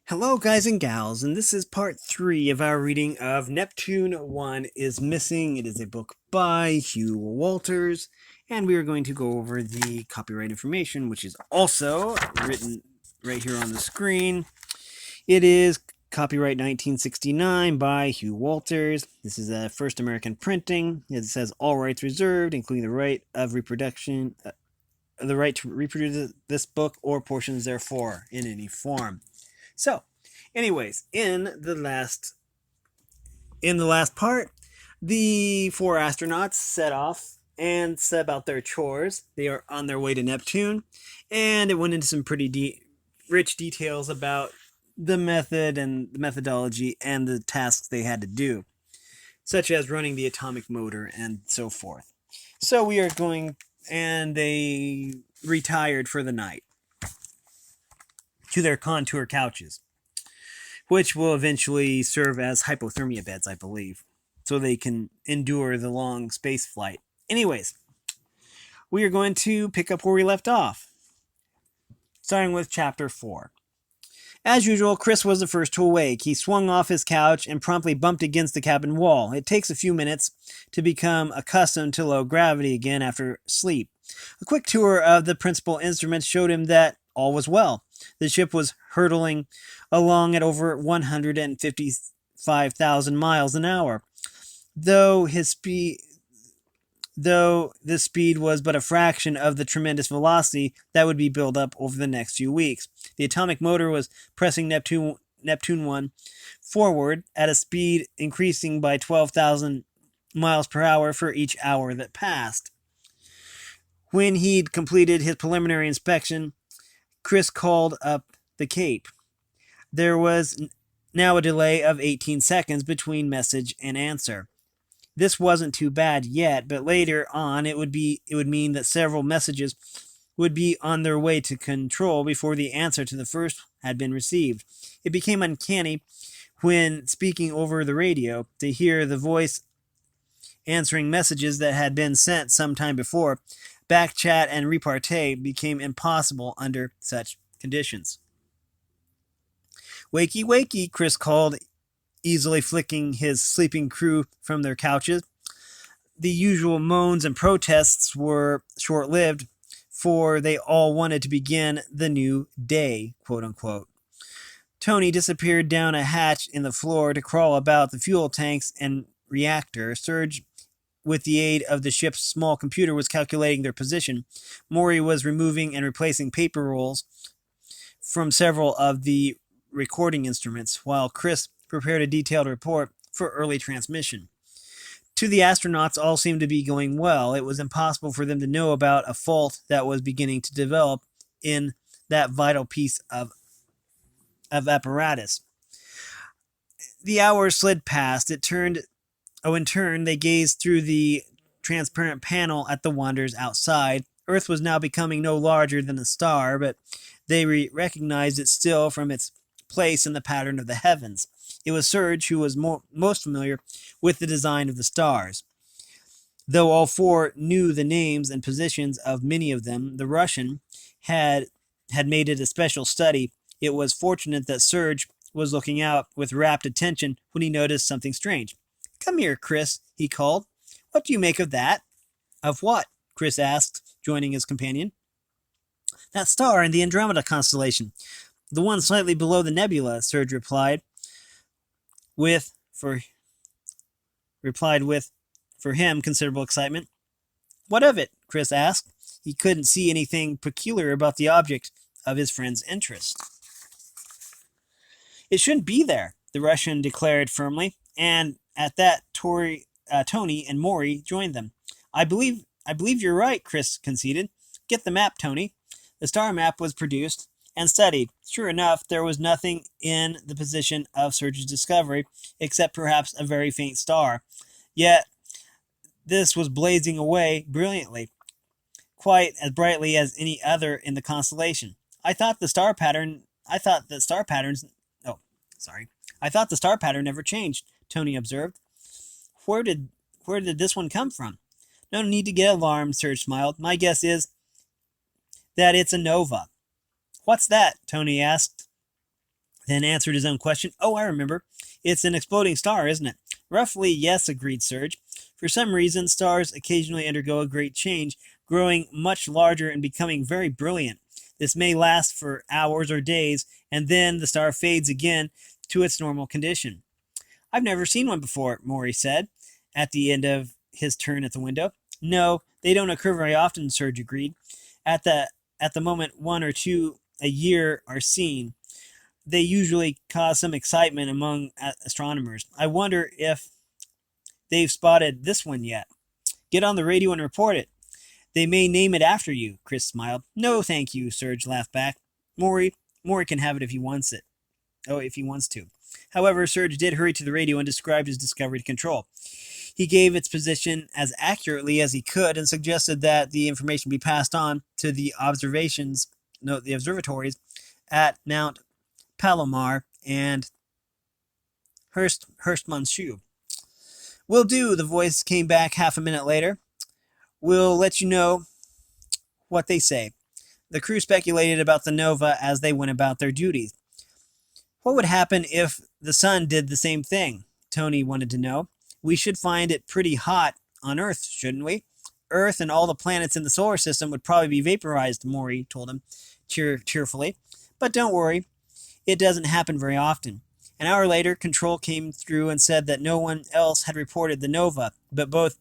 Hello, guys and gals, and this is part 3 of our reading of Neptune 1 is Missing. It is a book by Hugh Walters, and we are going to go over the copyright information, which is also written right here on the screen. It is copyright 1969 by Hugh Walters. This is a first American printing. It says all rights reserved, including the right of reproduction, the right to reproduce this book or portions therefor in any form. So, anyways, in the last part, the 4 astronauts set off and set about their chores. They are on their way to Neptune, and it went into some pretty rich details about the method and the methodology and the tasks they had to do, such as running the atomic motor and so forth. So we are going, and they retired for the night to their contour couches, which will eventually serve as hypothermia beds, I believe, so they can endure the long space flight. Anyways, we are going to pick up where we left off, starting with Chapter 4. As usual, Chris was the first to awake. He swung off his couch and promptly bumped against the cabin wall. It takes a few minutes to become accustomed to low gravity again after sleep. A quick tour of the principal instruments showed him that all was well. The ship was hurtling along at over 155,000 miles an hour, though this speed was but a fraction of the tremendous velocity that would be built up over the next few weeks. The atomic motor was pressing Neptune 1 forward at a speed increasing by 12,000 miles per hour for each hour that passed. When he'd completed his preliminary inspection, Chris called up the Cape. There was now a delay of 18 seconds between message and answer. This wasn't too bad yet, but later on it would mean that several messages would be on their way to control before the answer to the first had been received. It became uncanny when speaking over the radio to hear the voice answering messages that had been sent some time before. Backchat and repartee became impossible under such conditions. "Wakey, wakey," Chris called, easily flicking his sleeping crew from their couches. The usual moans and protests were short-lived, for they all wanted to begin the new day, quote-unquote. Tony disappeared down a hatch in the floor to crawl about the fuel tanks and reactor. Serge, with the aid of the ship's small computer, was calculating their position. Maury was removing and replacing paper rolls from several of the recording instruments, while Chris prepared a detailed report for early transmission. To the astronauts, all seemed to be going well. It was impossible for them to know about a fault that was beginning to develop in that vital piece of apparatus. The hours slid past. In turn, they gazed through the transparent panel at the wonders outside. Earth was now becoming no larger than a star, but they recognized it still from its place in the pattern of the heavens. It was Serge who was most familiar with the design of the stars. Though all 4 knew the names and positions of many of them, the Russian had made it a special study. It was fortunate that Serge was looking out with rapt attention when he noticed something strange. "Come here, Chris," he called. "What do you make of that?" "Of what?" Chris asked, joining his companion. "That star in the Andromeda constellation. The one slightly below the nebula," Serge replied with, for him, considerable excitement. "What of it?" Chris asked. He couldn't see anything peculiar about the object of his friend's interest. "It shouldn't be there," the Russian declared firmly, and at that Tony and Maury joined them. I believe you're right," Chris conceded. "Get the map, Tony." The star map was produced and studied. Sure enough, there was nothing in the position of Serge's discovery, except perhaps a very faint star. Yet this was blazing away brilliantly, quite as brightly as any other in the constellation. I thought the star pattern never changed," Tony observed. Where did this one come from?" "No need to get alarmed," Serge smiled. "My guess is that it's a nova." "What's that?" Tony asked. then answered his own question. Oh, I remember. It's an exploding star, isn't it? Roughly, yes, agreed Serge. For some reason, stars occasionally undergo a great change, growing much larger and becoming very brilliant. This may last for hours or days, and then the star fades again to its normal condition. I've never seen one before, Maury said, at the end of his turn at the window. No, they don't occur very often, Serge agreed. At the moment, one or two a year are seen. They usually cause some excitement among astronomers. I wonder if they've spotted this one yet. Get on the radio and report it. They may name it after you, Chris smiled. No, thank you, Serge laughed back. Maury can have it if he wants it. Oh, if he wants to. However, Serge did hurry to the radio and described his discovery to Control. He gave its position as accurately as he could and suggested that the information be passed on to the observatories at Mount Palomar and Hurst-Monceau. Will do, the voice came back half a minute later. We'll let you know what they say. The crew speculated about the nova as they went about their duties. What would happen if the sun did the same thing? Tony wanted to know. We should find it pretty hot on Earth, shouldn't we? Earth and all the planets in the solar system would probably be vaporized, Maury told him cheerfully. But don't worry, it doesn't happen very often. An hour later, Control came through and said that no one else had reported the nova, but both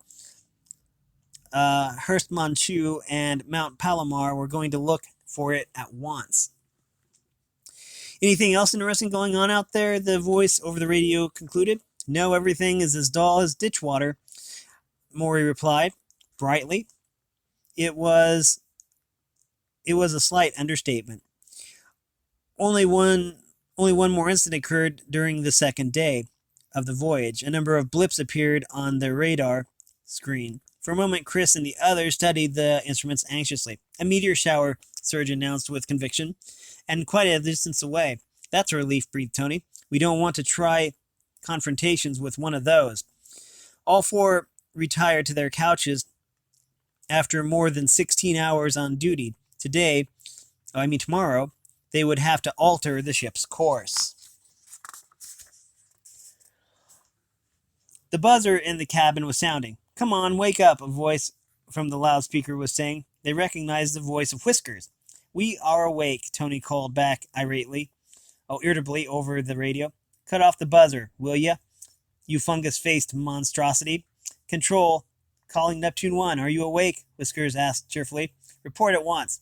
Hurst-Monceau and Mount Palomar were going to look for it at once. Anything else interesting going on out there? The voice over the radio concluded. No, everything is as dull as ditch water, Maury replied brightly. It was a slight understatement. Only one more incident occurred during the second day of the voyage. A number of blips appeared on the radar screen. For a moment, Chris and the others studied the instruments anxiously. A meteor shower, Serge announced with conviction, and quite a distance away. That's a relief, breathed Tony. We don't want to try confrontations with one of those. All four retired to their couches after more than 16 hours on duty. Tomorrow, they would have to alter the ship's course. The buzzer in the cabin was sounding. Come on, wake up, a voice from the loudspeaker was saying. They recognized the voice of Whiskers. We are awake, Tony called back irritably over the radio. Cut off the buzzer, will ya? You fungus-faced monstrosity. Control, calling Neptune 1. Are you awake? Whiskers asked cheerfully. Report at once.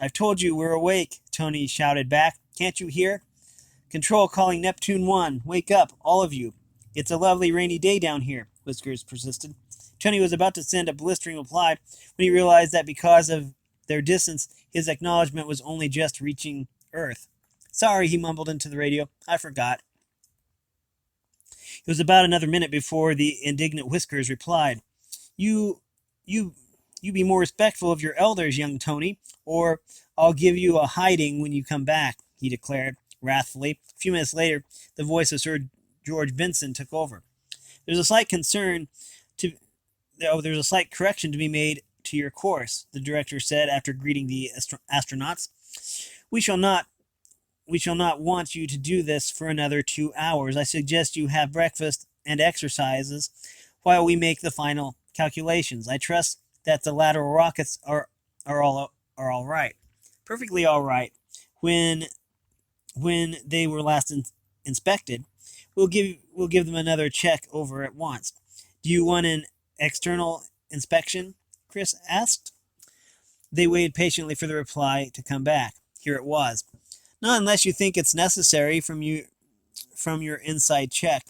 I've told you we're awake, Tony shouted back. Can't you hear? Control calling Neptune 1. Wake up, all of you. It's a lovely rainy day down here, Whiskers persisted. Tony was about to send a blistering reply when he realized that because of their distance, his acknowledgement was only just reaching Earth. Sorry, he mumbled into the radio. I forgot. It was about another minute before the indignant Whiskers replied. You be more respectful of your elders, young Tony, or I'll give you a hiding when you come back, he declared wrathfully. A few minutes later, the voice of Sir George Benson took over. There's a slight correction to be made to your course, the director said after greeting the astronauts. We shall not want you to do this for another 2 hours. I suggest you have breakfast and exercises while we make the final calculations. I trust that the lateral rockets are all right. Perfectly all right. When they were last inspected, we'll give them another check over at once. Do you want an external inspection? Chris asked. They waited patiently for the reply to come back. Here it was. Not unless you think it's necessary from your inside check,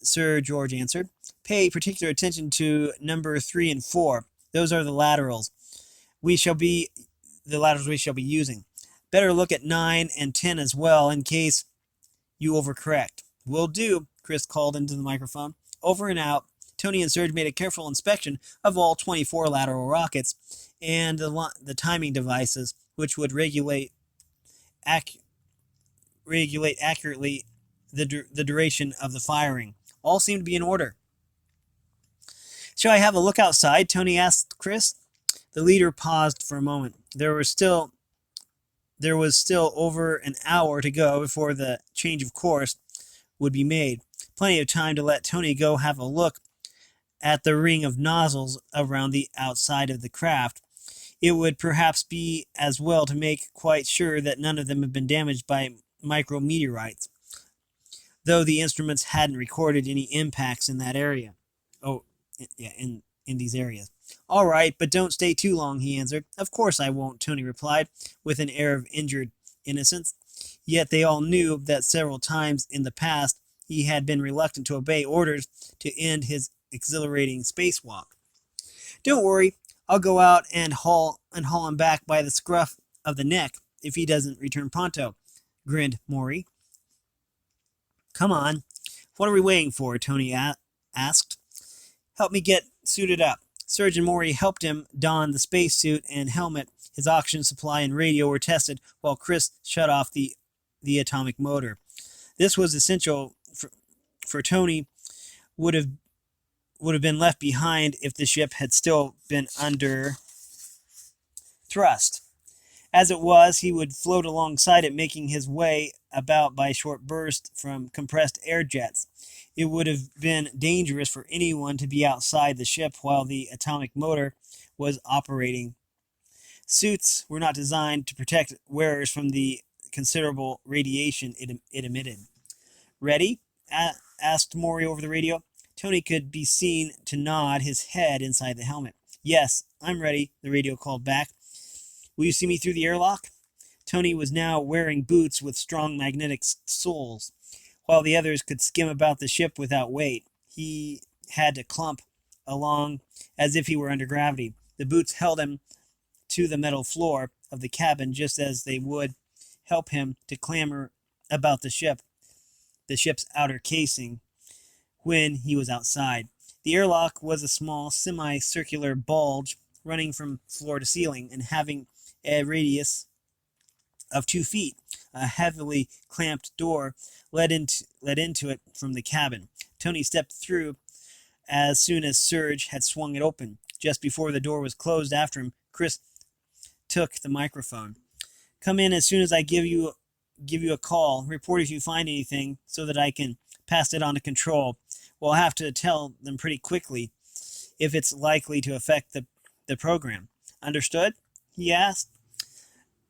Sir George answered. Pay particular attention to number 3 and 4. Those are the laterals we shall be using. Better look at 9 and 10 as well in case you overcorrect. Will do, Chris called into the microphone. Over and out. Tony and Serge made a careful inspection of all 24 lateral rockets and the timing devices, which would regulate accurately the duration of the firing. All seemed to be in order. Shall I have a look outside? Tony asked Chris. The leader paused for a moment. There was still there was still over an hour to go before the change of course would be made. Plenty of time to let Tony go have a look at the ring of nozzles around the outside of the craft. It would perhaps be as well to make quite sure that none of them had been damaged by micrometeorites, though the instruments hadn't recorded any impacts in that area. Oh, yeah, in these areas. All right, but don't stay too long, he answered. Of course I won't, Tony replied, with an air of injured innocence. Yet they all knew that several times in the past he had been reluctant to obey orders to end his exhilarating spacewalk. Don't worry, I'll go out and haul him back by the scruff of the neck if he doesn't return pronto, grinned Maury. Come on, what are we waiting for? Tony asked. Help me get suited up. Surgeon Maury helped him don the spacesuit and helmet. His oxygen supply and radio were tested while Chris shut off the atomic motor. This was essential for Tony would have been left behind if the ship had still been under thrust. As it was, he would float alongside it, making his way about by short bursts from compressed air jets. It would have been dangerous for anyone to be outside the ship while the atomic motor was operating. Suits were not designed to protect wearers from the considerable radiation it emitted. Ready? Asked Maury over the radio. Tony could be seen to nod his head inside the helmet. Yes, I'm ready, the radio called back. Will you see me through the airlock? Tony was now wearing boots with strong magnetic soles. While the others could skim about the ship without weight, he had to clump along as if he were under gravity. The boots held him to the metal floor of the cabin just as they would help him to clamber about the ship's outer casing, when he was outside. The airlock was a small, semicircular bulge running from floor to ceiling and having a radius of 2 feet. A heavily clamped door led into it from the cabin. Tony stepped through as soon as Serge had swung it open. Just before the door was closed after him, Chris took the microphone. Come in as soon as I give you a call. Report if you find anything so that I can pass it on to control. We'll have to tell them pretty quickly if it's likely to affect the program. Understood? He asked.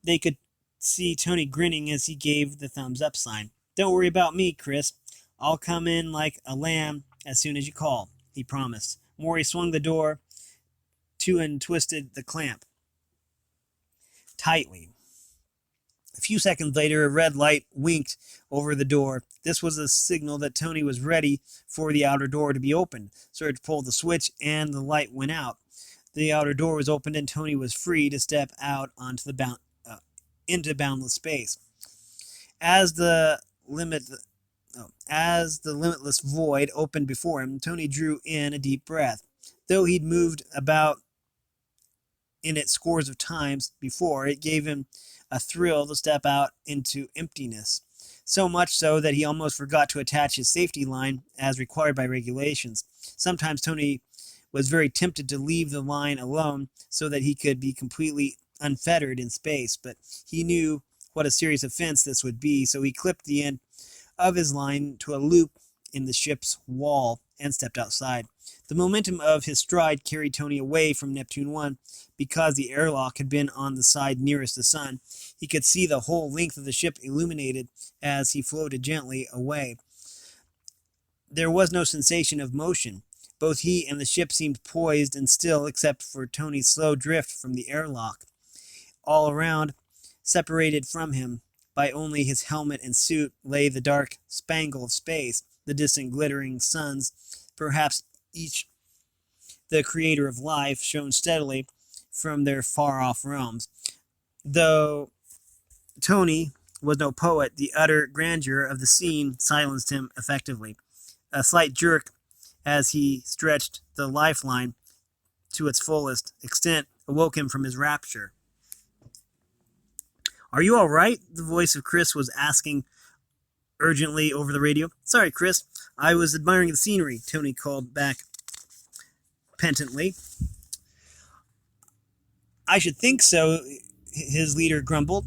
They could see Tony grinning as he gave the thumbs up sign. Don't worry about me, Chris. I'll come in like a lamb as soon as you call, he promised. Maury swung the door to and twisted the clamp tightly. A few seconds later, a red light winked over the door. This was a signal that Tony was ready for the outer door to be opened. Serge pulled the switch and the light went out. The outer door was opened and Tony was free to step out onto into boundless space. As the limitless void opened before him, Tony drew in a deep breath. Though he'd moved about in it scores of times before, it gave him a thrill to step out into emptiness. So much so that he almost forgot to attach his safety line as required by regulations. Sometimes Tony was very tempted to leave the line alone so that he could be completely unfettered in space, but he knew what a serious offense this would be, so he clipped the end of his line to a loop in the ship's wall and stepped outside. The momentum of his stride carried Tony away from Neptune 1. Because the airlock had been on the side nearest the sun, he could see the whole length of the ship illuminated as he floated gently away. There was no sensation of motion. Both he and the ship seemed poised and still, except for Tony's slow drift from the airlock. All around, separated from him by only his helmet and suit, lay the dark spangle of space, the distant glittering suns, perhaps each the creator of life, shone steadily from their far-off realms. Though Tony was no poet, the utter grandeur of the scene silenced him effectively. A slight jerk as he stretched the lifeline to its fullest extent awoke him from his rapture. Are you all right? The voice of Chris was asking urgently over the radio. Sorry, Chris. I was admiring the scenery, Tony called back petulantly. I should think so, his leader grumbled.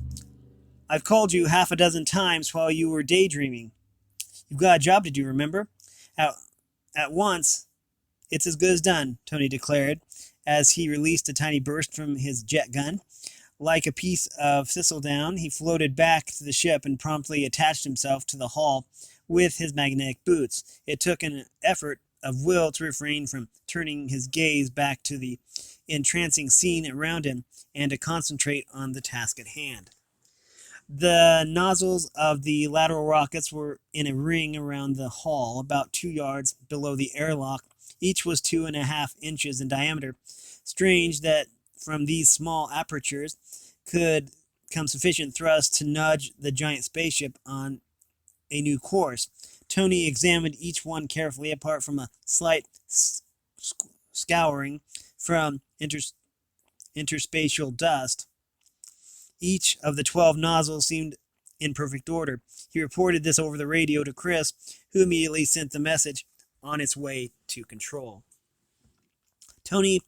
I've called you half a dozen times while you were daydreaming. You've got a job to do, remember? At, at once, it's as good as done, Tony declared as he released a tiny burst from his jet gun. Like a piece of thistledown, he floated back to the ship and promptly attached himself to the hull with his magnetic boots. It took an effort of will to refrain from turning his gaze back to the entrancing scene around him and to concentrate on the task at hand. The nozzles of the lateral rockets were in a ring around the hull, about 2 yards below the airlock. Each was 2.5 inches in diameter. Strange that from these small apertures could come sufficient thrust to nudge the giant spaceship on a new course. Tony examined each one carefully, apart from a slight scouring from interspatial dust. Each of the 12 nozzles seemed in perfect order. He reported this over the radio to Chris, who immediately sent the message on its way to control. Tony,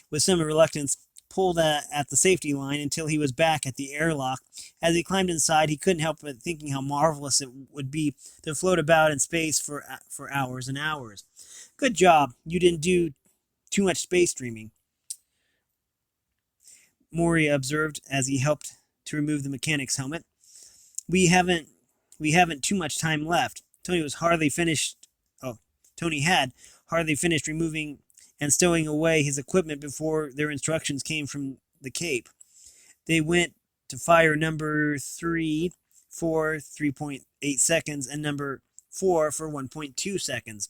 with some reluctance, pulled at the safety line until he was back at the airlock. As he climbed inside, he couldn't help but thinking how marvelous it would be to float about in space for hours and hours. Good job. You didn't do too much space dreaming, Maury observed as he helped to remove the mechanic's helmet. We haven't too much time left. Tony had hardly finished removing and stowing away his equipment before their instructions came from the Cape. They went to fire number 3 for 3.8 seconds and number 4 for 1.2 seconds.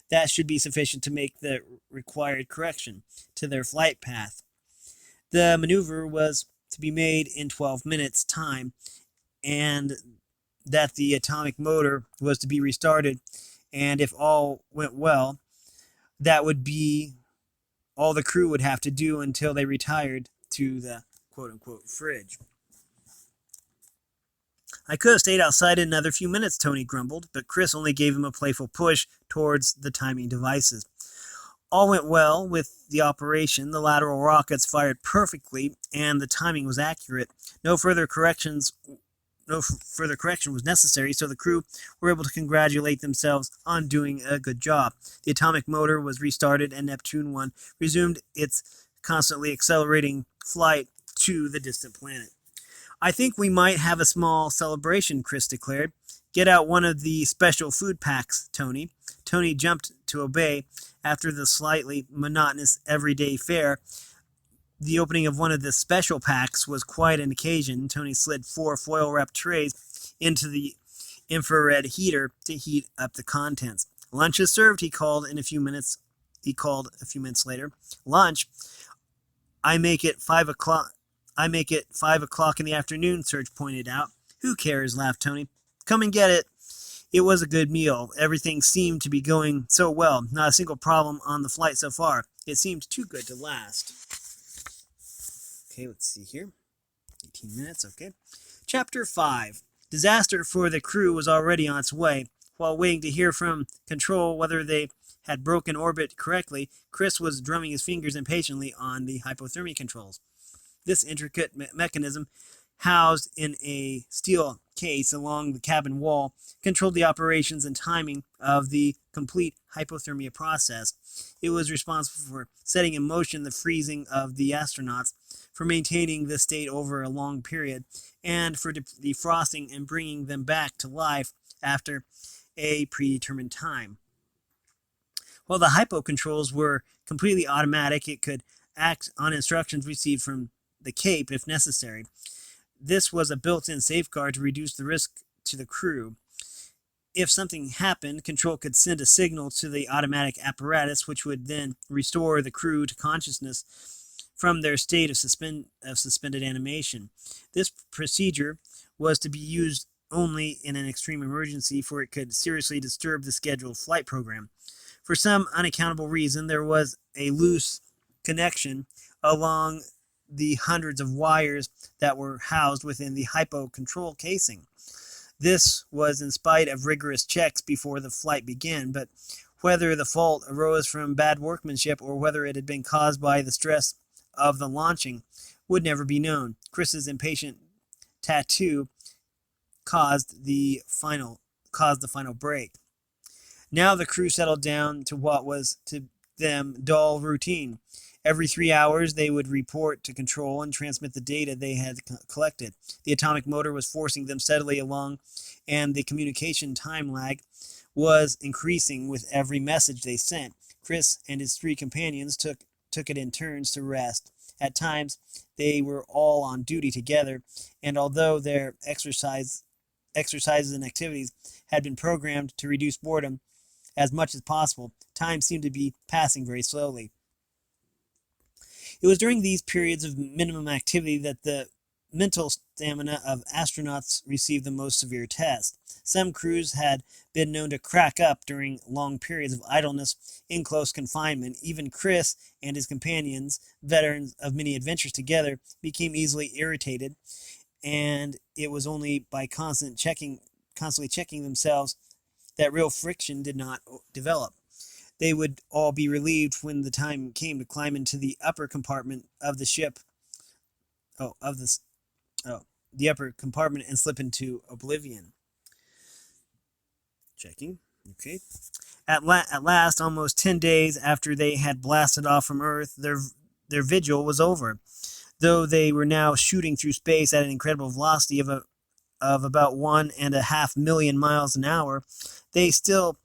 That should be sufficient to make the required correction to their flight path. The maneuver was to be made in 12 minutes' time, and that the atomic motor was to be restarted, and if all went well, that would be all the crew would have to do until they retired to the quote-unquote fridge. I could have stayed outside another few minutes, Tony grumbled, but Chris only gave him a playful push towards the timing devices. All went well with the operation. The lateral rockets fired perfectly, and the timing was accurate. No further correction was necessary, so the crew were able to congratulate themselves on doing a good job. The atomic motor was restarted, and Neptune 1 resumed its constantly accelerating flight to the distant planet. I think we might have a small celebration, Chris declared. Get out one of the special food packs, Tony. Tony jumped to obey. After the slightly monotonous everyday fare, the opening of one of the special packs was quite an occasion. Tony slid 4 foil-wrapped trays into the infrared heater to heat up the contents. Lunch is served, he called a few minutes later. Lunch? I make it 5 o'clock in the afternoon, Serge pointed out. Who cares, laughed Tony. Come and get it. It was a good meal. Everything seemed to be going so well. Not a single problem on the flight so far. It seemed too good to last. Okay, let's see here. 18 minutes, okay. Chapter 5. Disaster for the crew was already on its way. While waiting to hear from control whether they had broken orbit correctly, Chris was drumming his fingers impatiently on the hypothermia controls. This intricate mechanism, housed in a steel case along the cabin wall, controlled the operations and timing of the complete hypothermia process. It was responsible for setting in motion the freezing of the astronauts, for maintaining this state over a long period, and for defrosting and bringing them back to life after a predetermined time. While the hypo controls were completely automatic, it could act on instructions received from the Cape if necessary. This was a built-in safeguard to reduce the risk to the crew. If something happened, control could send a signal to the automatic apparatus, which would then restore the crew to consciousness from their state of suspended animation. This procedure was to be used only in an extreme emergency, for it could seriously disturb the scheduled flight program. For some unaccountable reason, there was a loose connection along the hundreds of wires that were housed within the hypo control casing. This was in spite of rigorous checks before the flight began, but whether the fault arose from bad workmanship or whether it had been caused by the stress of the launching would never be known. Chris's impatient tattoo caused the final break. Now the crew settled down to what was to them dull routine. Every 3 hours, they would report to control and transmit the data they had collected. The atomic motor was forcing them steadily along, and the communication time lag was increasing with every message they sent. Chris and his three companions took it in turns to rest. At times, they were all on duty together, and although their exercises and activities had been programmed to reduce boredom as much as possible, time seemed to be passing very slowly. It was during these periods of minimum activity that the mental stamina of astronauts received the most severe test. Some crews had been known to crack up during long periods of idleness in close confinement. Even Chris and his companions, veterans of many adventures together, became easily irritated, and it was only by constantly checking themselves that real friction did not develop. They would all be relieved when the time came to climb into the upper compartment of the ship. The upper compartment and slip into oblivion. Checking. Okay. At last, almost 10 days after they had blasted off from Earth, their vigil was over. Though they were now shooting through space at an incredible velocity of about 1.5 million miles an hour, they still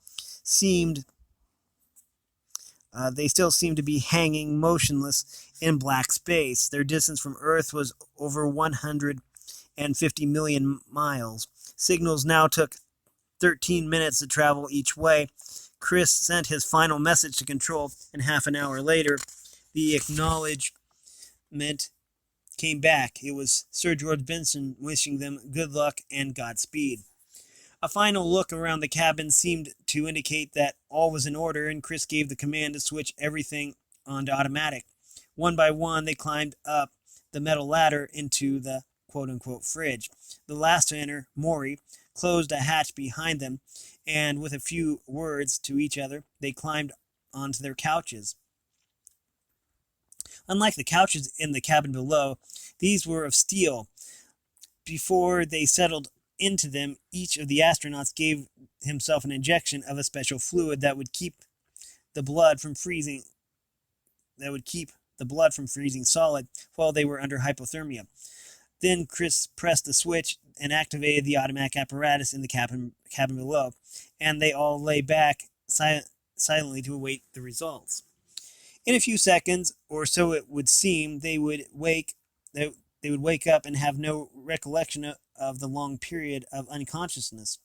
seemed to be hanging motionless in black space. Their distance from Earth was over 150 million miles. Signals now took 13 minutes to travel each way. Chris sent his final message to control, and half an hour later, the acknowledgement came back. It was Sir George Benson wishing them good luck and Godspeed. A final look around the cabin seemed to indicate that all was in order, and Chris gave the command to switch everything onto automatic. One by one, they climbed up the metal ladder into the quote-unquote fridge. The last to enter, Maury, closed a hatch behind them, and with a few words to each other, they climbed onto their couches. Unlike the couches in the cabin below, these were of steel. Before they settled into them, each of the astronauts gave himself an injection of a special fluid that would keep the blood from freezing solid while they were under hypothermia. Then Chris pressed the switch and activated the automatic apparatus in the cabin below, and they all lay back silently to await the results. In a few seconds, or so it would seem, they would wake up and have no recollection of the long period of unconsciousness.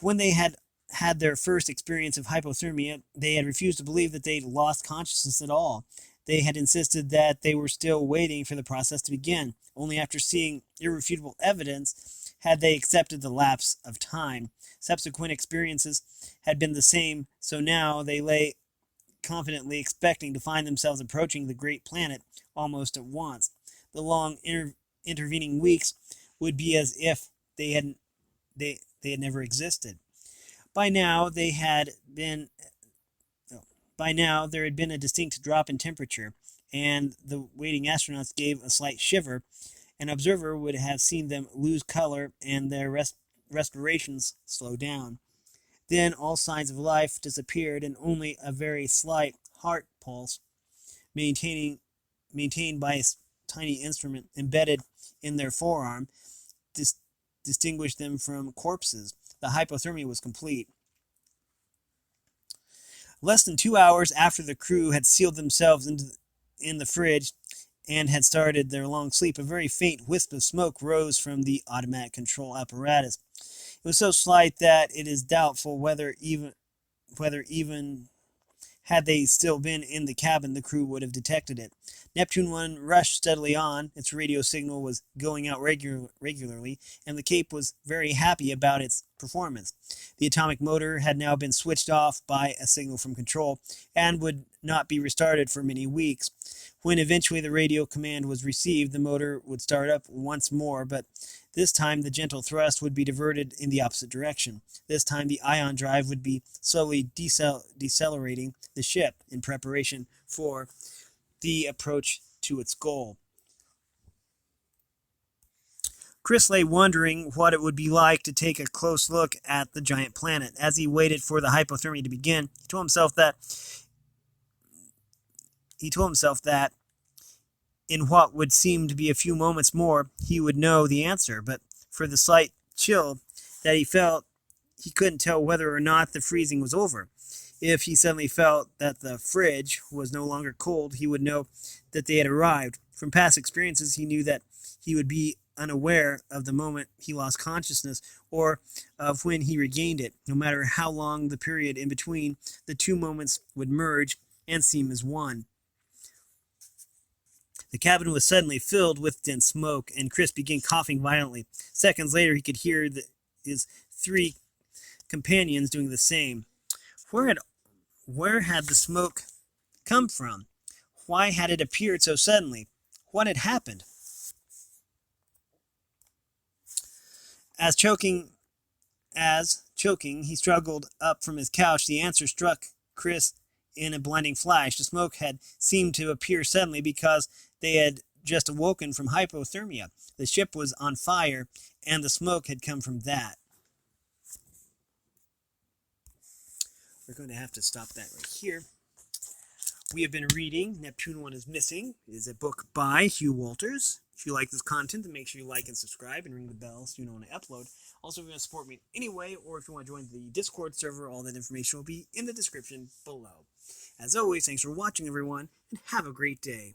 When they had their first experience of hypothermia, they had refused to believe that they'd lost consciousness at all. They had insisted that they were still waiting for the process to begin. Only after seeing irrefutable evidence had they accepted the lapse of time. Subsequent experiences had been the same, so now they lay confidently expecting to find themselves approaching the great planet almost at once. The long intervening weeks would be as if they had never existed. By now there had been a distinct drop in temperature, and the waiting astronauts gave a slight shiver. An observer would have seen them lose color and their respirations slow down. Then all signs of life disappeared, and only a very slight heart pulse, maintained by a tiny instrument embedded in their forearm, distinguished them from corpses. The hypothermia was complete. Less than 2 hours after the crew had sealed themselves in the fridge and had started their long sleep, a very faint wisp of smoke rose from the automatic control apparatus. It was so slight that it is doubtful whether even had they still been in the cabin, the crew would have detected it. Neptune 1 rushed steadily on. Its radio signal was going out regularly, and the Cape was very happy about its performance. The atomic motor had now been switched off by a signal from control, and would not be restarted for many weeks. When eventually the radio command was received, the motor would start up once more, but this time the gentle thrust would be diverted in the opposite direction. This time the ion drive would be slowly decelerating the ship in preparation for the approach to its goal. Chris lay wondering what it would be like to take a close look at the giant planet. As he waited for the hypothermia to begin, he told himself that in what would seem to be a few moments more, he would know the answer. But for the slight chill that he felt, he couldn't tell whether or not the freezing was over. If he suddenly felt that the fridge was no longer cold, he would know that they had arrived. From past experiences, he knew that he would be unaware of the moment he lost consciousness or of when he regained it, no matter how long the period in between. The two moments would merge and seem as one. The cabin was suddenly filled with dense smoke, and Chris began coughing violently. Seconds later, he could hear his three companions doing the same. Where had the smoke come from? Why had it appeared so suddenly? What had happened? As choking, he struggled up from his couch, the answer struck Chris in a blinding flash. The smoke had seemed to appear suddenly because they had just awoken from hypothermia. The ship was on fire, and the smoke had come from that. We're going to have to stop that right here. We have been reading Neptune 1 is Missing. It is a book by Hugh Walters. If you like this content, then make sure you like and subscribe and ring the bell so you know when I upload. Also, if you want to support me in any way, or if you want to join the Discord server, all that information will be in the description below. As always, thanks for watching, everyone, and have a great day.